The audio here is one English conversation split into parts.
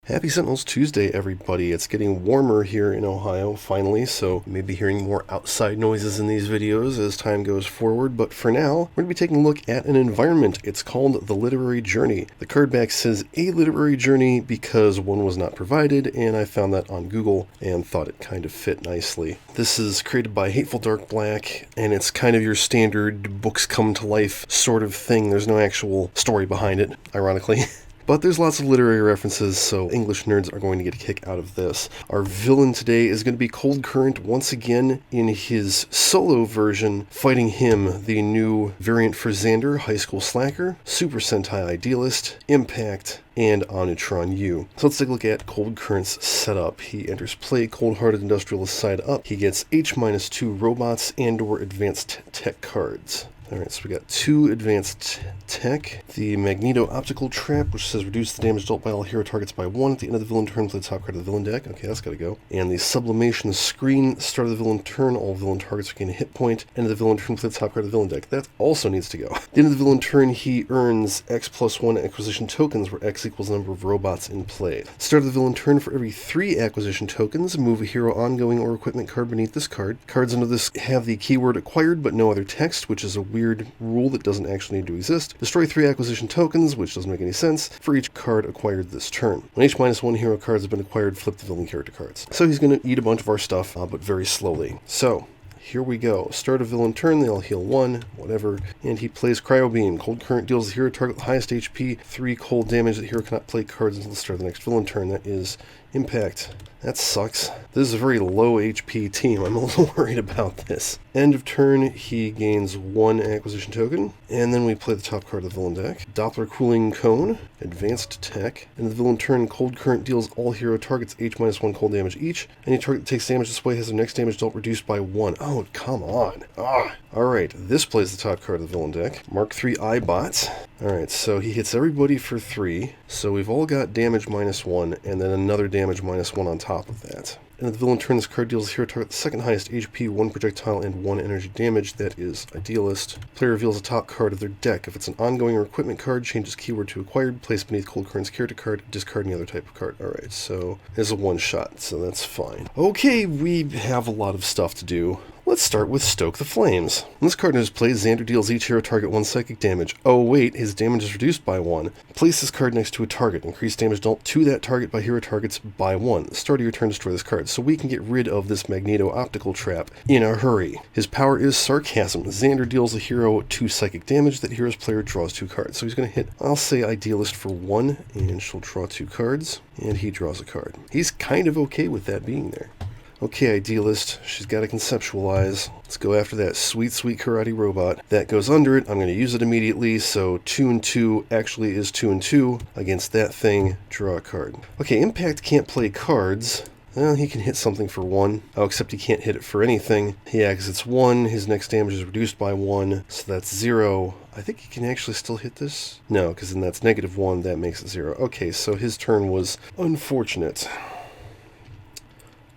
Happy Sentinels Tuesday, everybody. It's getting warmer here in Ohio, finally, so you may be hearing more outside noises in these videos as time goes forward, but for now, we're going to be taking a look at an environment. It's called The Literary Journey. The card back says A Literary Journey because one was not provided, and I found that on Google and thought it kind of fit nicely. This is created by Hateful Dark Black, and it's kind of your standard books come to life sort of thing. There's no actual story behind it, ironically. But there's lots of literary references, so English nerds are going to get a kick out of this. Our villain today is going to be Cold Current once again in his solo version, fighting him, the new variant for Xander, High School Slacker, Super Sentai Idealist, Impact, and Onitron U. So let's take a look at Cold Current's setup. He enters play Cold-Hearted Industrialist side up. He gets H-2 robots and/or advanced tech cards. Alright, so we got 2 advanced tech. The Magneto Optical Trap, which says reduce the damage dealt by all hero targets by 1 at the end of the villain turn, play the top card of the villain deck. Okay, that's gotta go. And the Sublimation Screen, start of the villain turn, all villain targets gain a hit point. End of the villain turn, play the top card of the villain deck. That also needs to go. At the end of the villain turn, he earns X+1 acquisition tokens, where X equals the number of robots in play. Start of the villain turn, for every 3 acquisition tokens, move a hero ongoing or equipment card beneath this card. Cards under this have the keyword acquired but no other text, which is a weird rule that doesn't actually need to exist. Destroy 3 acquisition tokens, which doesn't make any sense, for each card acquired this turn. When H-1 hero cards have been acquired, flip the villain character cards. So he's going to eat a bunch of our stuff, but very slowly. So, here we go. Start a villain turn, they all heal 1, whatever, and he plays Cryo Beam. Cold Current deals the hero target with highest HP, 3 cold damage. The hero cannot play cards until the start of the next villain turn. That is Impact. That sucks. This is a very low HP team. I'm a little worried about this. End of turn, he gains 1 acquisition token, and then we play the top card of the villain deck. Doppler Cooling Cone, Advanced Tech. End of the villain turn, Cold Current deals all hero targets H-1 cold damage each. Any target that takes damage this way has their next damage dealt reduced by 1. Oh, come on. Alright, this plays the top card of the villain deck. Mark III iBots. Alright, so he hits everybody for 3. So we've all got damage -1, and then another damage -1 on top of that. And the villain turn, this card deals hero target the second highest HP, 1 projectile, and 1 energy damage. That is Idealist. Player reveals a top card of their deck. If it's an ongoing or equipment card, changes keyword to acquired, place beneath Cold Current's character card, discard any other type of card. Alright, so it's a one-shot, so that's fine. Okay, we have a lot of stuff to do. Let's start with Stoke the Flames. When this card is played, Xander deals each hero target 1 psychic damage. Oh wait, his damage is reduced by 1. Place this card next to a target. Increase damage dealt to that target by hero targets by 1. Start of your turn, destroy this card. So we can get rid of this Magneto Optical Trap in a hurry. His power is Sarcasm. Xander deals a hero 2 psychic damage. That hero's player draws 2 cards. So he's going to hit, I'll say Idealist for 1, and she'll draw 2 cards, and he draws a card. He's kind of okay with that being there. Okay, Idealist, she's got to conceptualize. Let's go after that sweet, sweet karate robot. That goes under it. I'm going to use it immediately, so 2 and 2 actually is 2 and 2. Against that thing, draw a card. Okay, Impact can't play cards. Well, he can hit something for 1. Oh, except he can't hit it for anything. Yeah, because it's 1. His next damage is reduced by 1, so that's 0. I think he can actually still hit this. No, because then that's -1. That makes it 0. Okay, so his turn was unfortunate.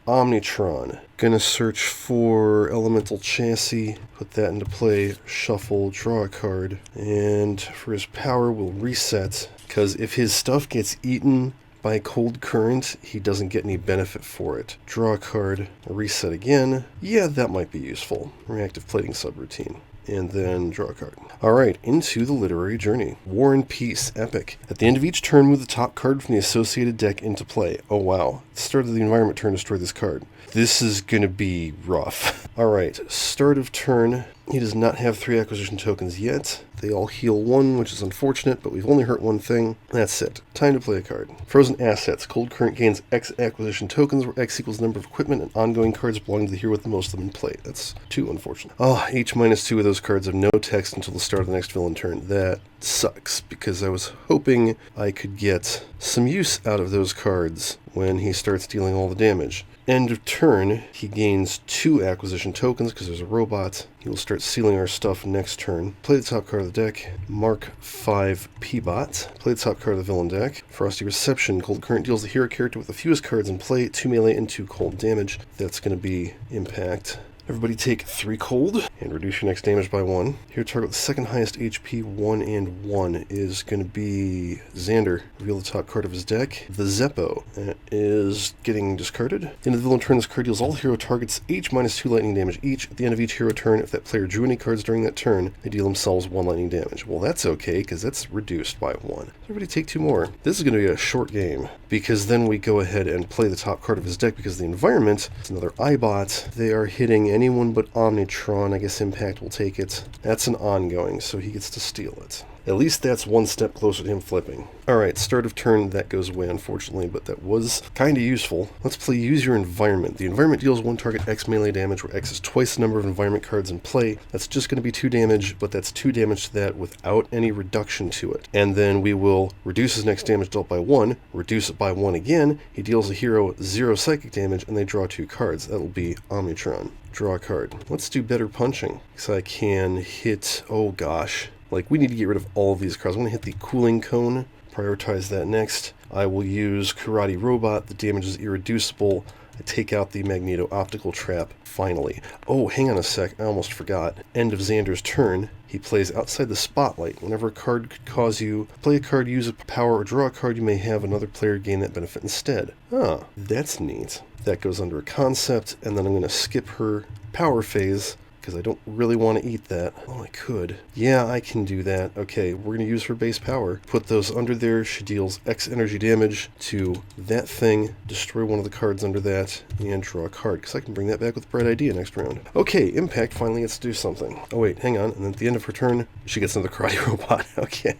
Omnitron. Gonna search for Elemental Chassis, put that into play, shuffle, draw a card, and for his power we'll reset, because if his stuff gets eaten by Cold Current, he doesn't get any benefit for it. Draw a card, reset again. Yeah, that might be useful. Reactive Plating subroutine. And then draw a card. Alright, into the Literary Journey. War and Peace, Epic. At the end of each turn, move the top card from the associated deck into play. Oh wow. At the start of the environment turn, destroy this card. This is gonna be rough. Alright, start of turn. He does not have 3 acquisition tokens yet. They all heal 1, which is unfortunate, but we've only hurt 1 thing. That's it. Time to play a card. Frozen Assets. Cold Current gains X acquisition tokens, where X equals the number of equipment and ongoing cards belonging to the hero with the most of them in play. That's 2, unfortunate. Oh, H-2 of those cards have no text until the start of the next villain turn. That sucks, because I was hoping I could get some use out of those cards when he starts dealing all the damage. End of turn, he gains 2 acquisition tokens because there's a robot. He will start sealing our stuff next turn. Play the top card of the deck. Mark V P-Bot. Play the top card of the villain deck. Frosty Reception. Cold Current deals the hero character with the fewest cards in play, 2 melee and 2 cold damage. That's going to be Impact. Everybody take 3 cold and reduce your next damage by 1. Here, target with the second highest HP, 1 and 1, is going to be Xander. Reveal the top card of his deck. The Zeppo is getting discarded. In the villain turn, this card deals all hero targets H minus 2 lightning damage each. At the end of each hero turn, if that player drew any cards during that turn, they deal themselves 1 lightning damage. Well, that's okay, because that's reduced by 1. So everybody take 2 more. This is going to be a short game, because then we go ahead and play the top card of his deck, because the environment is another Eyebot. They are hitting anyone but Omnitron. I guess Impact will take it. That's an ongoing, so he gets to steal it. At least that's one step closer to him flipping. Alright, start of turn, that goes away unfortunately, but that was kind of useful. Let's play Use Your Environment. The environment deals 1 target X melee damage, where X is twice the number of environment cards in play. That's just going to be 2 damage, but that's 2 damage to that without any reduction to it. And then we will reduce his next damage dealt by 1, reduce it by 1 again. He deals a hero 0 psychic damage, and they draw 2 cards. That'll be Omnitron. Draw a card. Let's do Better Punching, so I can hit, oh gosh. Like, we need to get rid of all of these cards. I'm going to hit the Cooling Cone, prioritize that next. I will use Karate Robot, the damage is irreducible. I take out the Magneto Optical Trap, finally. Oh, hang on a sec, I almost forgot. End of Xander's turn, he plays Outside the Spotlight. Whenever a card could cause you play a card, use a power, or draw a card, you may have another player gain that benefit instead. Ah, that's neat. That goes under a concept, and then I'm going to skip her power phase, because I don't really want to eat that. Oh, I could. Yeah, I can do that. Okay, we're going to use her base power. Put those under there. She deals X energy damage to that thing, destroy one of the cards under that, and draw a card, because I can bring that back with Bright Idea next round. Okay, Impact finally gets to do something. Oh wait, hang on, and then at the end of her turn, she gets another Karate Robot. Okay.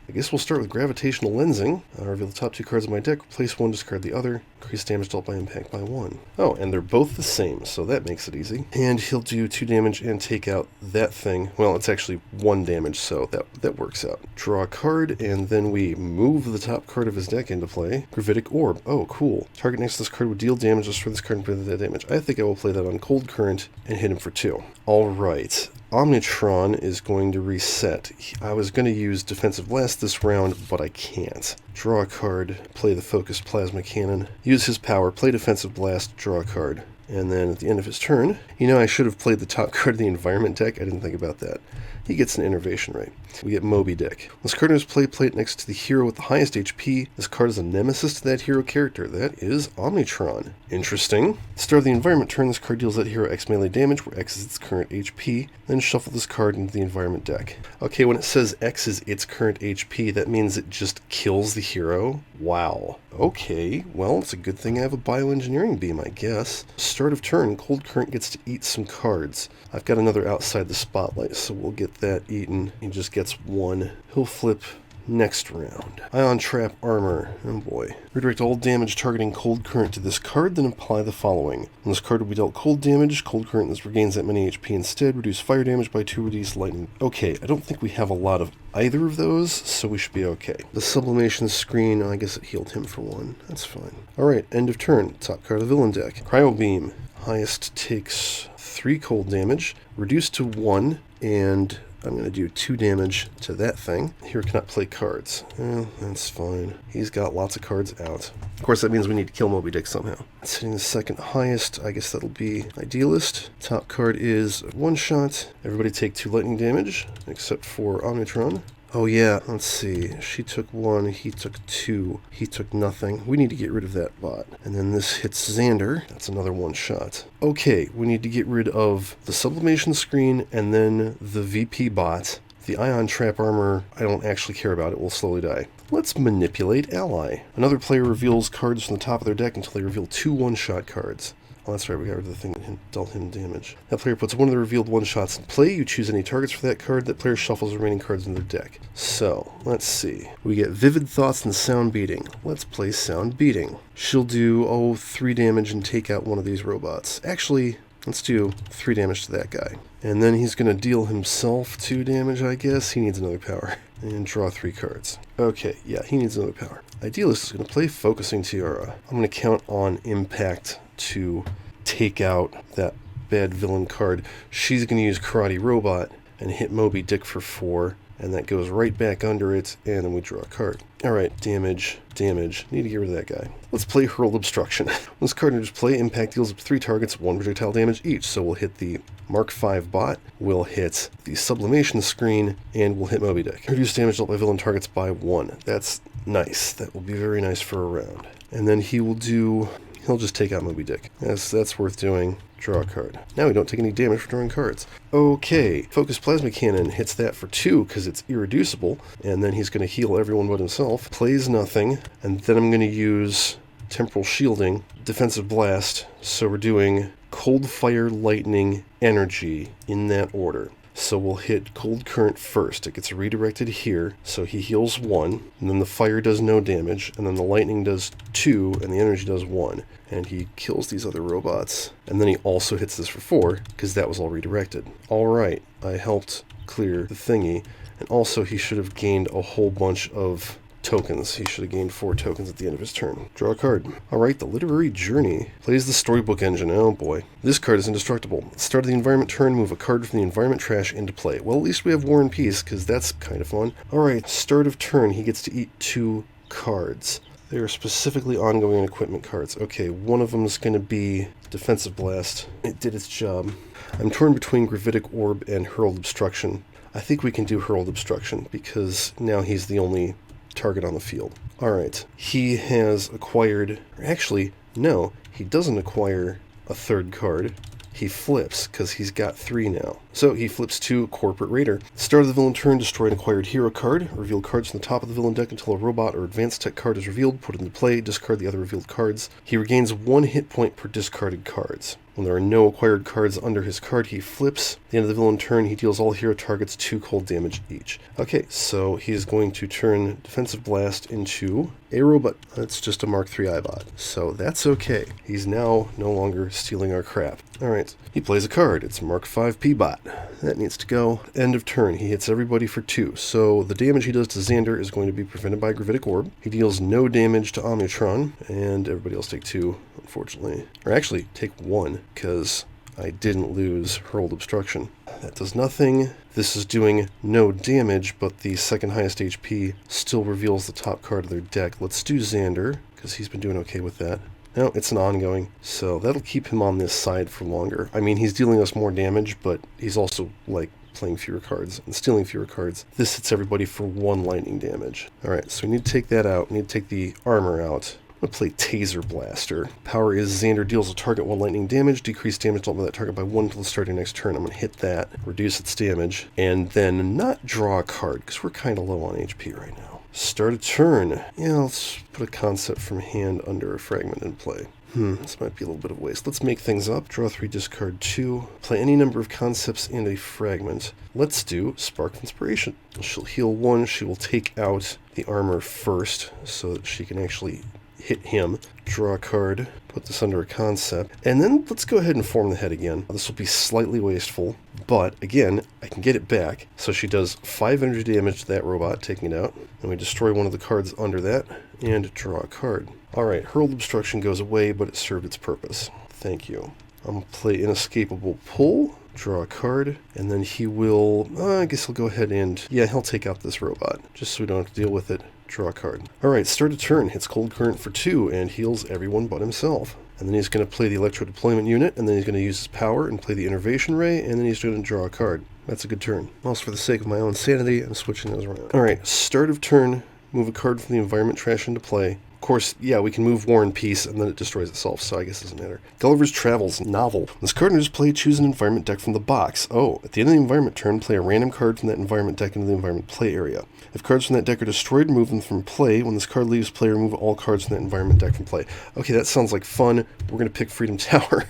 I guess we'll start with Gravitational Lensing. I'll reveal the top 2 cards of my deck, replace 1, discard the other, increase damage dealt by impact by 1. Oh, and they're both the same, so that makes it easy. And he'll do 2 damage and take out that thing. Well, it's actually 1 damage, so that works out. Draw a card, and then we move the top card of his deck into play. Gravitic Orb. Oh, cool. Target next to this card would deal damage, destroy this card and prevent that damage. I think I will play that on Cold Current and hit him for 2. Alright. Omnitron is going to reset. I was going to use Defensive Blast this round, but I can't. Draw a card, play the Focused Plasma Cannon, use his power, play Defensive Blast, draw a card. And then at the end of his turn, I should have played the top card of the Environment deck. I didn't think about that. He gets an Innervation Ray. We get Moby Dick. This card in his play plate next to the hero with the highest HP. This card is a nemesis to that hero character. That is Omnitron. Interesting. Start of the Environment turn, this card deals that hero X melee damage, where X is its current HP. Then shuffle this card into the Environment deck. Okay, when it says X is its current HP, that means it just kills the hero? Wow. Okay, well, it's a good thing I have a Bioengineering Beam, I guess. Start of turn, Cold Current gets to eat some cards. I've got another Outside the Spotlight, so we'll get that eaten. He just gets 1. He'll flip next round. Ion Trap Armor. Oh boy. Redirect all damage targeting Cold Current to this card, then apply the following. When this card will be dealt cold damage, Cold Current this regains that many HP instead. Reduce fire damage by 2, reduce lightning. Okay, I don't think we have a lot of either of those, so we should be okay. The Sublimation Screen, I guess it healed him for 1. That's fine. Alright, end of turn. Top card of the villain deck. Cryo Beam. Highest takes 3 cold damage, reduced to 1, and I'm going to do 2 damage to that thing. Hero cannot play cards. That's fine. He's got lots of cards out. Of course, that means we need to kill Moby Dick somehow. It's hitting the second highest. I guess that'll be Idealist. Top card is 1-shot. Everybody take 2 lightning damage, except for Omnitron. Oh yeah, let's see. She took 1, he took 2, he took nothing. We need to get rid of that bot. And then this hits Xander. That's another 1-shot. Okay, we need to get rid of the Sublimation Screen and then the VP bot. The Ion Trap Armor, I don't actually care about. It will slowly die. Let's Manipulate Ally. Another player reveals cards from the top of their deck until they reveal 2 1-shot cards. Oh, that's right, we got rid of the thing that dealt him damage. That player puts 1 of the revealed 1-shots in play. You choose any targets for that card. That player shuffles the remaining cards in their deck. So, let's see. We get Vivid Thoughts and Sound Beating. Let's play Sound Beating. She'll do, 3 damage and take out one of these robots. Actually, let's do 3 damage to that guy. And then he's going to deal himself 2 damage, I guess. He needs another power. And draw 3 cards. Okay, yeah, he needs another power. Idealist is going to play Focusing Tiara. I'm going to count on Impact to take out that bad villain card. She's going to use Karate Robot and hit Moby Dick for 4. and that goes right back under it, and then we draw a card. Alright, damage. Need to get rid of that guy. Let's play Hurled Obstruction. When this card enters play, impact deals up to 3 targets, 1 projectile damage each. So we'll hit the Mark V bot, we'll hit the Sublimation screen, and we'll hit Moby Dick. Reduce damage dealt by villain targets by 1. That's nice. That will be very nice for a round. And then he'll just take out Moby Dick. That's worth doing. Draw a card. Now we don't take any damage for drawing cards. Okay, Focus Plasma Cannon hits that for 2 because it's irreducible, and then he's going to heal everyone but himself. Plays nothing, and then I'm going to use Temporal Shielding, Defensive Blast, so we're doing Cold Fire, Lightning, Energy in that order. So we'll hit Cold Current first. It gets redirected here, so he heals 1, and then the fire does no damage, and then the lightning does 2, and the energy does 1. And he kills these other robots. And then he also hits this for 4, because that was all redirected. Alright, I helped clear the thingy, and also he should have gained a whole bunch of tokens. He should have gained 4 tokens at the end of his turn. Draw a card. Alright, the Literary Journey. Plays the Storybook Engine. Oh boy. This card is indestructible. At the start of the environment turn, move a card from the environment trash into play. Well, at least we have War and Peace, because that's kind of fun. Alright, start of turn, he gets to eat 2 cards. They are specifically ongoing equipment cards. Okay, one of them is going to be Defensive Blast. It did its job. I'm torn between Gravitic Orb and Hurled Obstruction. I think we can do Hurled Obstruction, because now he's the only target on the field. Alright, he has acquired... Actually, no, he doesn't acquire a 3rd card. He flips, because he's got 3 now. So he flips to Corporate Raider. Start of the villain turn, destroy an acquired hero card. Reveal cards from the top of the villain deck until a robot or advanced tech card is revealed. Put it into play, discard the other revealed cards. He regains 1 hit point per discarded cards. When there are no acquired cards under his card, he flips. At the end of the villain turn, he deals all hero targets 2 cold damage each. Okay, so he's going to turn Defensive Blast into a robot. That's just a Mark III iBot. So that's okay. He's now no longer stealing our crap. Alright, he plays a card. It's Mark V P-Bot. That needs to go. End of turn. He hits everybody for 2. So the damage he does to Xander is going to be prevented by Gravitic Orb. He deals no damage to Omnitron, and everybody else take 2, unfortunately. Or actually, take 1, because I didn't lose Hurled Obstruction. That does nothing. This is doing no damage, but the second highest HP still reveals the top card of their deck. Let's do Xander, because he's been doing okay with that. No, it's an ongoing, so that'll keep him on this side for longer. I mean, he's dealing us more damage, but he's also, like, playing fewer cards and stealing fewer cards. This hits everybody for 1 lightning damage. Alright, so we need to take that out. We need to take the armor out. I'm going to play Taser Blaster. Power is Xander deals a target 1 lightning damage, decrease damage dealt by that target by 1 until the start of your next turn. I'm going to hit that, reduce its damage, and then not draw a card, because we're kind of low on HP right now. Start a turn. Yeah, let's put a concept from hand under a fragment in play. This might be a little bit of waste. Let's make things up. Draw 3, discard 2. Play any number of concepts and a fragment. Let's do Spark of Inspiration. She'll heal 1. She will take out the armor first, so that she can actually hit him. Draw a card. Put this under a concept. And then let's go ahead and form the head again. This will be slightly wasteful, but again, I can get it back. So she does 5 energy damage to that robot, taking it out. And we destroy one of the cards under that, and draw a card. Alright, Hurled Obstruction goes away, but it served its purpose. Thank you. I'm going to play Inescapable Pull, draw a card, and then he will... I guess he'll go ahead and... Yeah, he'll take out this robot, just so we don't have to deal with it. Draw a card. Alright, start a turn, hits Cold Current for 2, and heals everyone but himself. And then he's going to play the Electro Deployment Unit, and then he's going to use his power and play the Innervation Ray, and then he's going to draw a card. That's a good turn. Also, for the sake of my own sanity, I'm switching those around. Alright, start of turn, move a card from the environment trash into play. Of course, yeah, we can move War and Peace, and then it destroys itself, so I guess it doesn't matter. Gulliver's Travels, novel. When this card enters play, choose an environment deck from the box. Oh, at the end of the environment turn, play a random card from that environment deck into the environment play area. If cards from that deck are destroyed, remove them from play. When this card leaves play, remove all cards from that environment deck from play. Okay, that sounds like fun. We're going to pick Freedom Tower,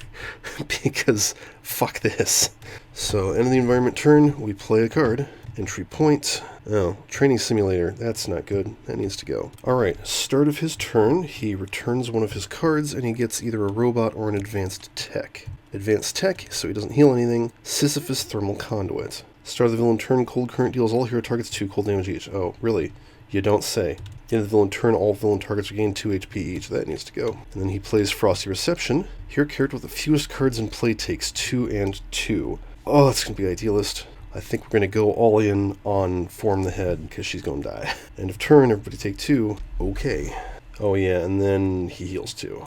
because fuck this. So, end of the environment turn, we play a card. Entry point. Oh, Training Simulator. That's not good. That needs to go. Alright, start of his turn, he returns one of his cards, and he gets either a robot or an advanced tech. Advanced tech, so he doesn't heal anything. Sisyphus Thermal Conduit. Start of the villain turn, Cold Current deals all hero targets 2 cold damage each. Oh, really? You don't say. At the end of the villain turn, all villain targets regain 2 HP each. That needs to go. And then he plays Frosty Reception. Here, character with the fewest cards in play takes 2 and 2. Oh, that's going to be idealist. I think we're going to go all in on Form the Head, because she's going to die. End of turn, everybody take 2. Okay. Oh yeah, and then he heals 2.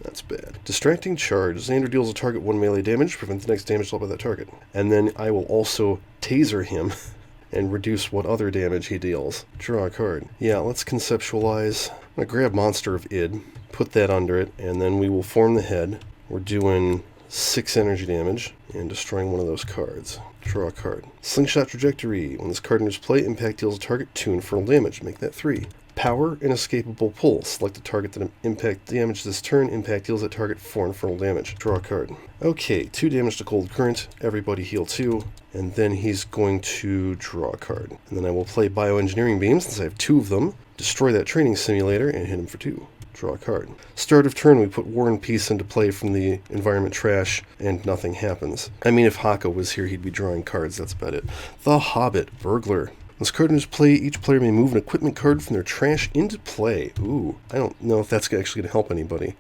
That's bad. Distracting Charge. Xander deals a target 1 melee damage, prevent the next damage dealt by that target. And then I will also taser him and reduce what other damage he deals. Draw a card. Yeah, let's conceptualize. I'm going to grab Monster of Id, put that under it, and then we will Form the Head. We're doing 6 energy damage and destroying one of those cards. Draw a card. Slingshot Trajectory. When this card enters play, impact deals a target 2 infernal damage. Make that 3. Power, Inescapable Pull. Select a target that impact damage this turn. Impact deals that target 4 infernal damage. Draw a card. Okay, 2 damage to Cold Current. Everybody heal 2. And then he's going to draw a card. And then I will play Bioengineering Beam, since I have 2 of them. Destroy that training simulator and hit him for 2. Draw a card. Start of turn, we put War and Peace into play from the environment trash, and nothing happens. I mean, if Haka was here, he'd be drawing cards. That's about it. The Hobbit. Burglar. This card enters play, each player may move an equipment card from their trash into play. Ooh, I don't know if that's actually going to help anybody.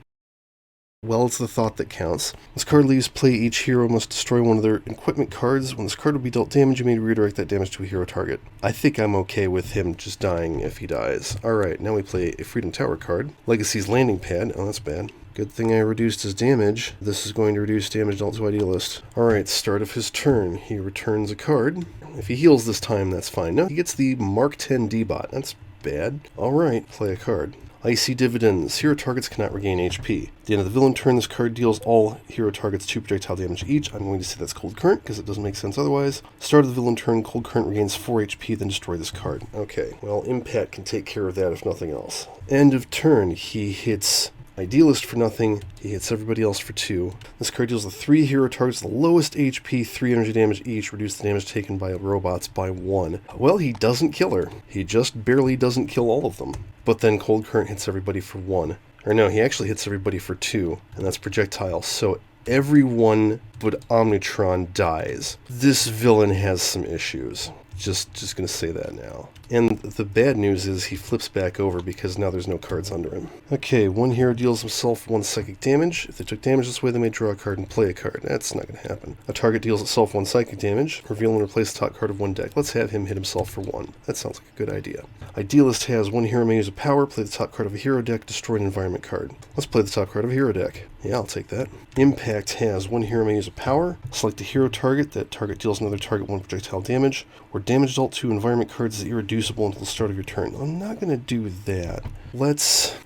Well, it's the thought that counts. This card leaves play, each hero must destroy one of their equipment cards. When this card will be dealt damage, you may redirect that damage to a hero target. I think I'm okay with him just dying if he dies. Alright, now we play a Freedom Tower card. Legacy's Landing Pad. Oh, that's bad. Good thing I reduced his damage. This is going to reduce damage dealt to Idealist. Alright, start of his turn. He returns a card. If he heals this time, that's fine. No, he gets the Mark 10 D-Bot. That's bad. Alright, play a card. Icy Dividends. Hero targets cannot regain HP. At the end of the villain turn, this card deals all hero targets 2 projectile damage each. I'm going to say that's Cold Current, because it doesn't make sense otherwise. Start of the villain turn, Cold Current regains 4 HP, then destroy this card. Okay, well, Impact can take care of that if nothing else. End of turn, he hits Idealist for nothing, he hits everybody else for 2. This card deals the 3 hero targets the lowest HP, 3 energy damage each, reduce the damage taken by robots by 1. Well, he doesn't kill her. He just barely doesn't kill all of them. But then Cold Current hits everybody for 1. Or no, he actually hits everybody for 2, and that's projectile. So everyone but Omnitron dies. This villain has some issues. Just gonna say that now. And the bad news is he flips back over because now there's no cards under him. Okay, 1 hero deals himself 1 psychic damage. If they took damage this way, they may draw a card and play a card. That's not gonna happen. A target deals itself 1 psychic damage. Reveal and replace the top card of 1 deck. Let's have him hit himself for 1. That sounds like a good idea. Idealist has 1 hero may use a power, play the top card of a hero deck, destroy an environment card. Let's play the top card of a hero deck. Yeah, I'll take that. Impact has 1 hero may use a power. Select a hero target. That target deals another target 1 projectile damage, or damage dealt to environment cards is irreducible until the start of your turn. I'm not going to do that.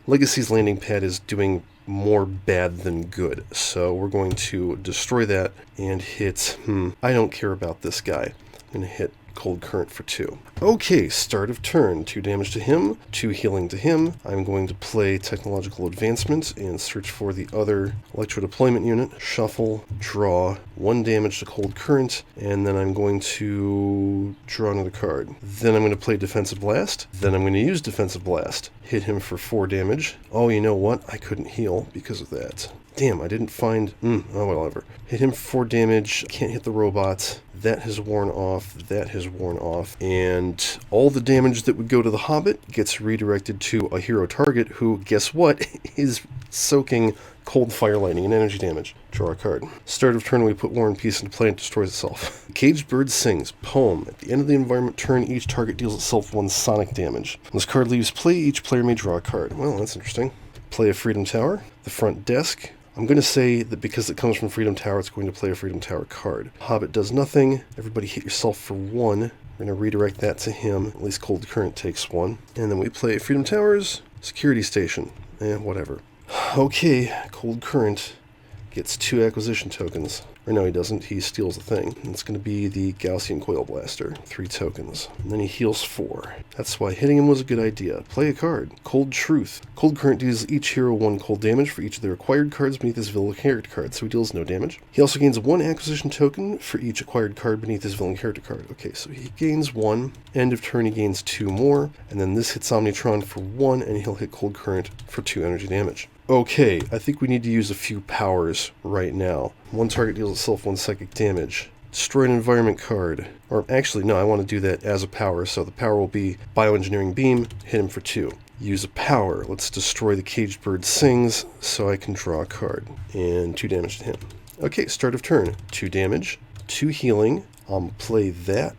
Legacy's Landing Pad is doing more bad than good, so we're going to destroy that and hit, I don't care about this guy. I'm going to hit Cold Current for 2. Okay, start of turn. 2 damage to him, 2 healing to him. I'm going to play Technological Advancement and search for the other Electro Deployment Unit. Shuffle, draw, 1 damage to Cold Current, and then I'm going to draw another card. Then I'm going to play Defensive Blast. Then I'm going to use Defensive Blast. Hit him for 4 damage. Oh, you know what? I couldn't heal because of that. Damn, I didn't find... oh, whatever. Hit him for 4 damage. Can't hit the robots. That has worn off. That has worn off. And all the damage that would go to the Hobbit gets redirected to a hero target who, guess what, is soaking cold fire lightning and energy damage. Draw a card. Start of turn, we put War and Peace into play and it destroys itself. Caged Bird sings. Poem. At the end of the environment turn, each target deals itself 1 sonic damage. When this card leaves play, each player may draw a card. Well, that's interesting. Play a Freedom Tower. The front desk. I'm going to say that because it comes from Freedom Tower, it's going to play a Freedom Tower card. Hobbit does nothing. Everybody hit yourself for 1. We're going to redirect that to him. At least Cold Current takes 1. And then we play Freedom Towers, Security Station. Whatever. Okay, Cold Current gets 2 acquisition tokens. Or no, he doesn't. He steals the thing. It's going to be the Gaussian Coil Blaster. 3 tokens. And then he heals 4. That's why hitting him was a good idea. Play a card. Cold Truth. Cold Current deals each hero 1 cold damage for each of their acquired cards beneath his villain character card, so he deals no damage. He also gains 1 acquisition token for each acquired card beneath his villain character card. Okay, so he gains 1. End of turn, he gains 2 more. And then this hits Omnitron for 1, and he'll hit Cold Current for 2 energy damage. Okay, I think we need to use a few powers right now. 1 target deals itself 1 psychic damage. Destroy an environment card. Or actually, no, I want to do that as a power, so the power will be Bioengineering Beam, hit him for 2. Use a power. Let's destroy the Caged Bird sings, so I can draw a card. And 2 damage to him. Okay, start of turn. 2 damage, 2 healing. Play that.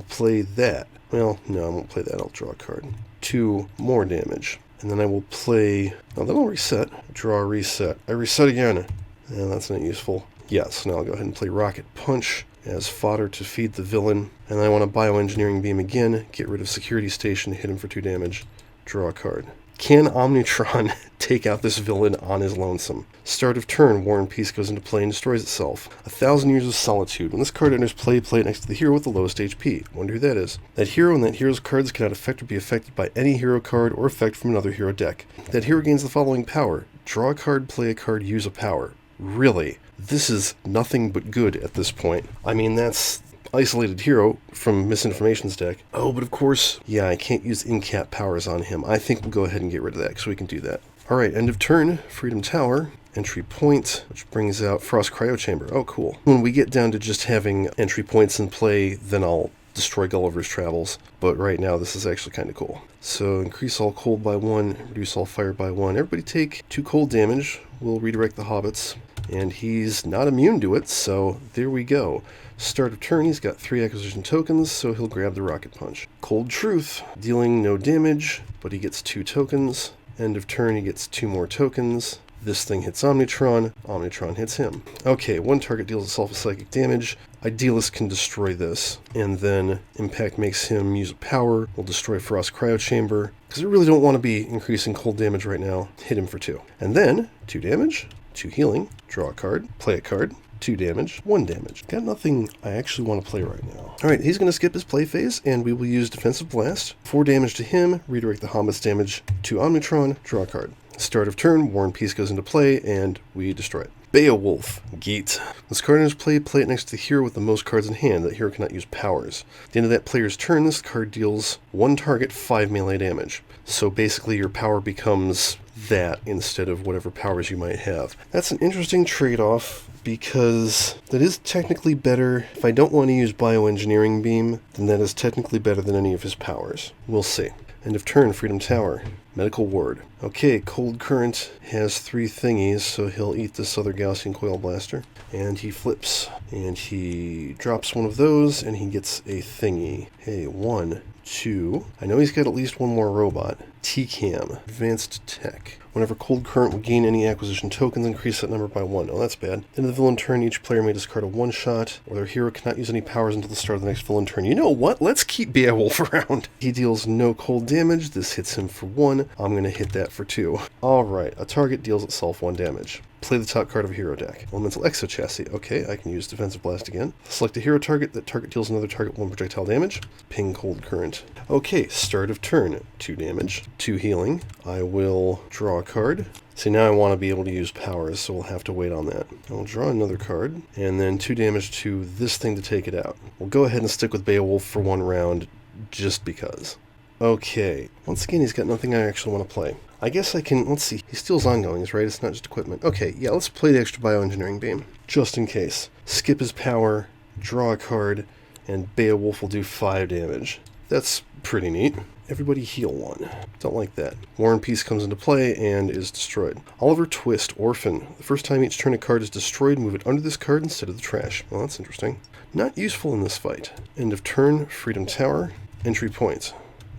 Play that. Well, no, I won't play that. I'll draw a card. 2 more damage. And then I will play... Oh, then I'll reset. Draw, reset. I reset again. And that's not useful. Yes, now I'll go ahead and play Rocket Punch as fodder to feed the villain. And then I want to Bioengineering Beam again, get rid of Security Station, hit him for 2 damage, draw a card. Can Omnitron take out this villain on his lonesome? Start of turn, War and Peace goes into play and destroys itself. 1,000 Years of Solitude. When this card enters play, play it next to the hero with the lowest HP. Wonder who that is. That hero and that hero's cards cannot affect or be affected by any hero card or effect from another hero deck. That hero gains the following power. Draw a card, play a card, use a power. Really? This is nothing but good at this point. I mean, that's isolated hero from Misinformation's deck. Oh, but of course, yeah, I can't use in-cap powers on him. I think we'll go ahead and get rid of that, because we can do that. Alright, end of turn, Freedom Tower, entry point, which brings out Frost Cryo Chamber. Oh, cool. When we get down to just having entry points in play, then I'll destroy Gulliver's Travels. But right now, this is actually kind of cool. So, increase all cold by 1, reduce all fire by 1. Everybody take 2 cold damage. We'll redirect the hobbits. And he's not immune to it, so there we go. Start of turn, he's got 3 acquisition tokens, so he'll grab the Rocket Punch. Cold Truth, dealing no damage, but he gets 2 tokens. End of turn, he gets 2 more tokens. This thing hits Omnitron, Omnitron hits him. Okay, 1 target deals itself a psychic damage. Idealist can destroy this, and then Impact makes him use a power. We'll destroy Frost Cryo Chamber, because we really don't want to be increasing cold damage right now. Hit him for 2. And then, 2 damage, 2 healing, draw a card, play a card, 2 damage, 1 damage. Got nothing I actually want to play right now. Alright, he's going to skip his play phase, and we will use Defensive Blast. 4 damage to him, redirect the Hobbit's damage to Omnitron, draw a card. Start of turn, War and Peace goes into play, and we destroy it. Beowulf, Geet. This card enters play, play it next to the hero with the most cards in hand. That hero cannot use powers. At the end of that player's turn, this card deals 1 target 5 melee damage. So basically your power becomes that instead of whatever powers you might have. That's an interesting trade-off, because that is technically better. If I don't want to use Bioengineering Beam, then that is technically better than any of his powers. We'll see. End of turn, Freedom Tower. Medical Ward. Okay, Cold Current has 3 thingies, so he'll eat this other Gaussian Coil Blaster. And he flips. And he drops one of those, and he gets a thingy. Hey, 1, 2. I know he's got at least 1 more robot. TCAM. Advanced Tech. Whenever Cold Current will gain any acquisition tokens, increase that number by 1. Oh, that's bad. In the villain turn, each player may discard a 1-shot, or their hero cannot use any powers until the start of the next villain turn. You know what? Let's keep Beowulf around. He deals no cold damage. This hits him for 1. I'm going to hit that for 2. Alright, a target deals itself 1 damage. Play the top card of a hero deck. Elemental Exochassis. Okay, I can use Defensive Blast again. Select a hero target. That target deals another target 1 projectile damage. Ping Cold Current. Okay, start of turn. 2 damage. 2 healing. I will draw a card. See, now I want to be able to use powers, so we'll have to wait on that. I'll draw another card, and then 2 damage to this thing to take it out. We'll go ahead and stick with Beowulf for 1 round, just because. Okay, once again, he's got nothing I actually want to play. I guess I can, let's see, he steals ongoings, right? It's not just equipment. Okay, yeah, let's play the extra Bioengineering Beam, just in case. Skip his power, draw a card, and Beowulf will do 5 damage. That's pretty neat. Everybody heal 1. Don't like that. War and Peace comes into play and is destroyed. Oliver Twist, Orphan. The first time each turn a card is destroyed, move it under this card instead of the trash. Well, that's interesting. Not useful in this fight. End of turn, Freedom Tower, entry point.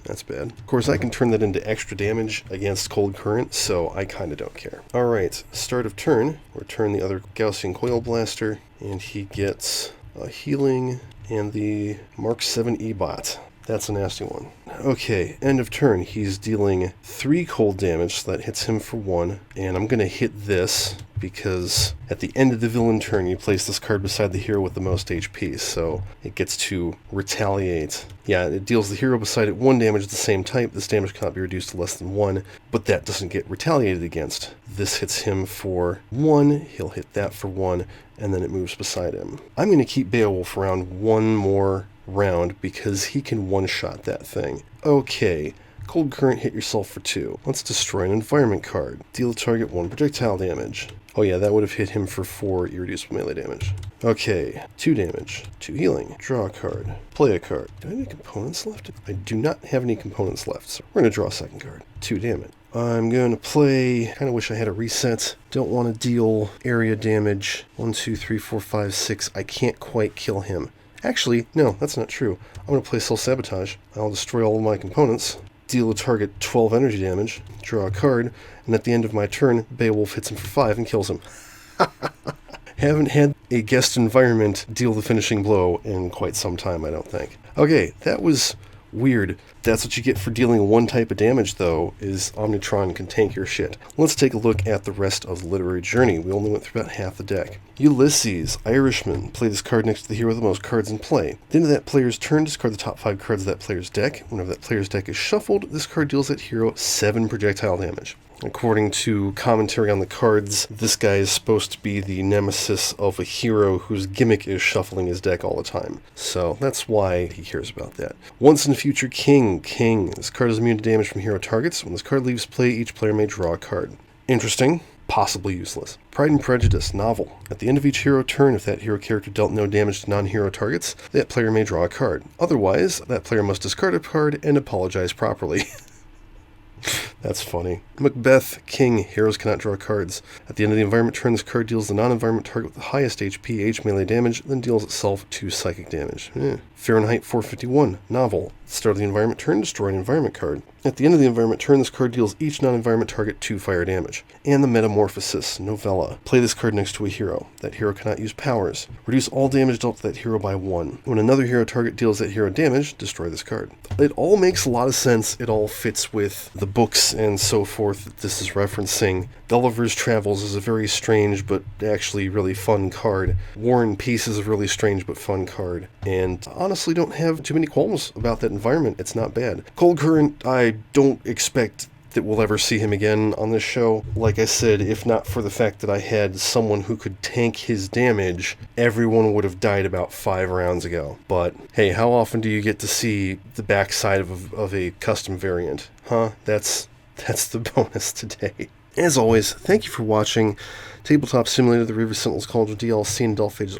That's bad. Of course, I can turn that into extra damage against Cold Current, so I kind of don't care. Alright, start of turn. Return the other Gaussian Coil Blaster, and he gets a healing and the Mark 7 E-Bot. That's a nasty one. Okay, end of turn. He's dealing 3 cold damage, so that hits him for 1. And I'm going to hit this, because at the end of the villain turn, you place this card beside the hero with the most HP, so it gets to retaliate. Yeah, it deals the hero beside it 1 damage of the same type. This damage cannot be reduced to less than 1, but that doesn't get retaliated against. This hits him for 1, he'll hit that for 1, and then it moves beside him. I'm going to keep Beowulf around 1 more round because he can one-shot that thing. Okay, Cold Current, hit yourself for 2. Let's destroy an environment card. Deal target 1 projectile damage. Oh yeah, that would have hit him for 4 irreducible melee damage. Okay, 2 damage, 2 healing, draw a card, play a card. Do I have any components left? I do not have any components left, so we're going to draw a second card. 2 damage. I'm going to play, kind of wish I had a reset. Don't want to deal area damage. 1, 2, 3, 4, 5, 6. I can't quite kill him. Actually, no, that's not true. I'm going to play Self-Sabotage. I'll destroy all of my components, deal a target 12 energy damage, draw a card, and at the end of my turn, Beowulf hits him for 5 and kills him. Haven't had a guest environment deal the finishing blow in quite some time, I don't think. Okay, that was weird. That's what you get for dealing one type of damage, though, is Omnitron can tank your shit. Let's take a look at the rest of the literary journey. We only went through about half the deck. Ulysses, Irishman. Play this card next to the hero with the most cards in play. At the end of that player's turn, discard the top 5 cards of that player's deck. Whenever that player's deck is shuffled, this card deals that hero 7 projectile damage. According to commentary on the cards, this guy is supposed to be the nemesis of a hero whose gimmick is shuffling his deck all the time. So that's why he cares about that. Once in Future King. This card is immune to damage from hero targets. When this card leaves play, each player may draw a card. Interesting. Possibly useless. Pride and Prejudice, novel. At the end of each hero turn, if that hero character dealt no damage to non-hero targets, that player may draw a card. Otherwise, that player must discard a card and apologize properly. That's funny. Macbeth, King, heroes cannot draw cards. At the end of the environment turn, this card deals the non-environment target with the highest HP, H melee damage, then deals itself 2 psychic damage. Fahrenheit 451, novel. At the start of the environment turn, destroy an environment card. At the end of the environment turn, this card deals each non-environment target 2 fire damage. And the Metamorphosis, novella. Play this card next to a hero. That hero cannot use powers. Reduce all damage dealt to that hero by 1. When another hero target deals that hero damage, destroy this card. It all makes a lot of sense. It all fits with the books and so forth that this is referencing. Gulliver's Travels is a very strange but actually really fun card. War and Peace is a really strange but fun card. And honestly don't have too many qualms about that environment. It's not bad. Cold Current, I don't expect that we'll ever see him again on this show. Like I said, if not for the fact that I had someone who could tank his damage, everyone would have died about 5 rounds ago. But hey, how often do you get to see the backside of a custom variant? Huh? That's the bonus today. As always, thank you for watching. Tabletop Simulator, the River Sentinels College of DLC, and Delphage's